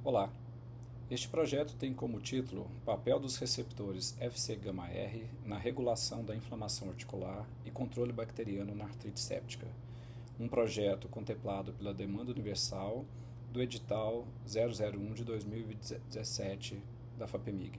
Olá! Este projeto tem como título Papel dos receptores Fc-γ-R na regulação da inflamação articular e controle bacteriano na artrite séptica, um projeto contemplado pela demanda universal do edital 001 de 2017 da FAPEMIG.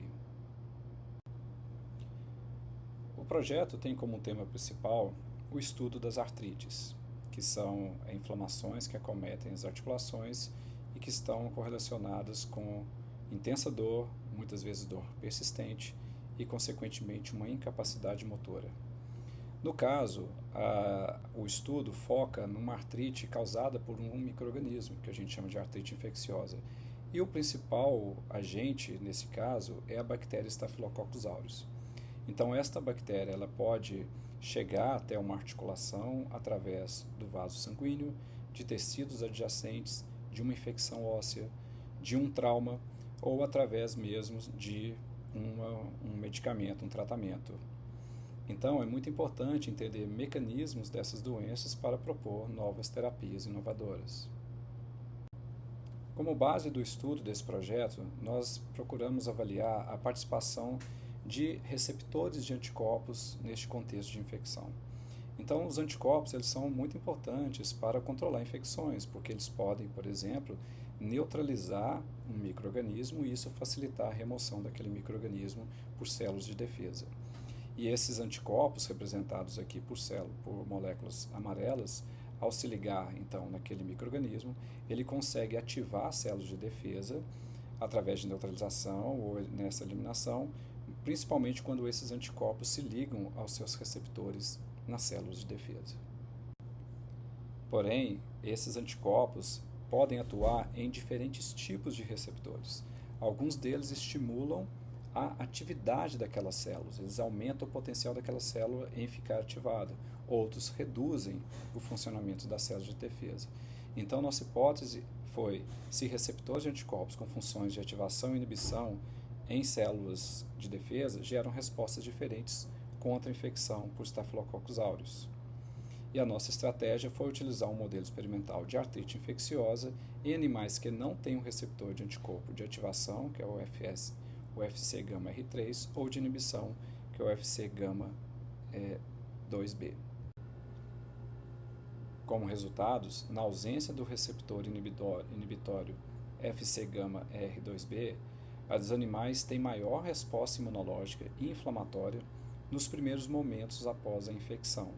O projeto tem como tema principal o estudo das artrites, que são inflamações que acometem as articulações e que estão correlacionadas com intensa dor, muitas vezes dor persistente e, consequentemente, uma incapacidade motora. No caso, o estudo foca numa artrite causada por um micro-organismo, que a gente chama de artrite infecciosa. E o principal agente, nesse caso, é a bactéria Staphylococcus aureus. Então, esta bactéria ela pode chegar até uma articulação através do vaso sanguíneo, de tecidos adjacentes, de uma infecção óssea, de um trauma ou através mesmo de um medicamento, um tratamento. Então, é muito importante entender mecanismos dessas doenças para propor novas terapias inovadoras. Como base do estudo desse projeto, nós procuramos avaliar a participação de receptores de anticorpos neste contexto de infecção. Então, os anticorpos eles são muito importantes para controlar infecções, porque eles podem, por exemplo, neutralizar um micro-organismo e isso facilitar a remoção daquele micro-organismo por células de defesa. E esses anticorpos, representados aqui por moléculas amarelas, ao se ligar, então, naquele micro-organismo, ele consegue ativar as células de defesa através de neutralização ou nessa eliminação, principalmente quando esses anticorpos se ligam aos seus receptores nas células de defesa. Porém, esses anticorpos podem atuar em diferentes tipos de receptores. Alguns deles estimulam a atividade daquelas células, eles aumentam o potencial daquela célula em ficar ativada. Outros reduzem o funcionamento das células de defesa. Então, nossa hipótese foi se receptores de anticorpos com funções de ativação e inibição em células de defesa geram respostas diferentes contra a infecção por Staphylococcus aureus. E a nossa estratégia foi utilizar um modelo experimental de artrite infecciosa em animais que não têm um receptor de anticorpo de ativação, que é o Fc-γ-R3, ou de inibição, que é o Fc-γ2b. Como resultados, na ausência do receptor inibitório Fc-γ-R2b, os animais têm maior resposta imunológica e inflamatória nos primeiros momentos após a infecção.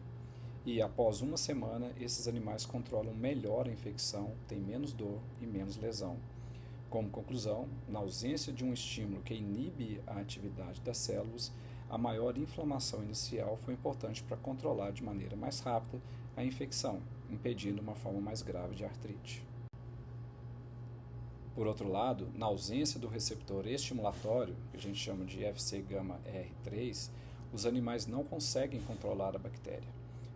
E após uma semana, esses animais controlam melhor a infecção, têm menos dor e menos lesão. Como conclusão, na ausência de um estímulo que inibe a atividade das células, a maior inflamação inicial foi importante para controlar de maneira mais rápida a infecção, impedindo uma forma mais grave de artrite. Por outro lado, na ausência do receptor estimulatório, que a gente chama de Fc-γ-R3, os animais não conseguem controlar a bactéria.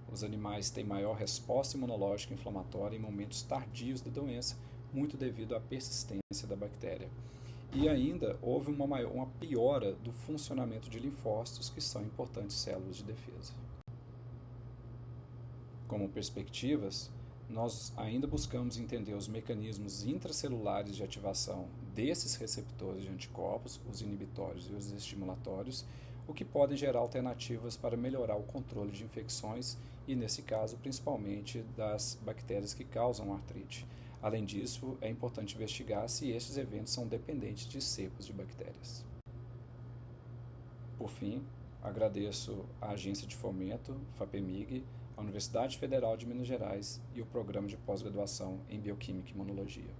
Os animais têm maior resposta imunológica inflamatória em momentos tardios da doença, muito devido à persistência da bactéria. E ainda houve uma piora do funcionamento de linfócitos, que são importantes células de defesa. Como perspectivas, nós ainda buscamos entender os mecanismos intracelulares de ativação desses receptores de anticorpos, os inibitórios e os estimulatórios, o que podem gerar alternativas para melhorar o controle de infecções e, nesse caso, principalmente das bactérias que causam artrite. Além disso, é importante investigar se esses eventos são dependentes de cepas de bactérias. Por fim, agradeço à Agência de Fomento, FAPEMIG, a Universidade Federal de Minas Gerais e o Programa de Pós-Graduação em Bioquímica e Imunologia.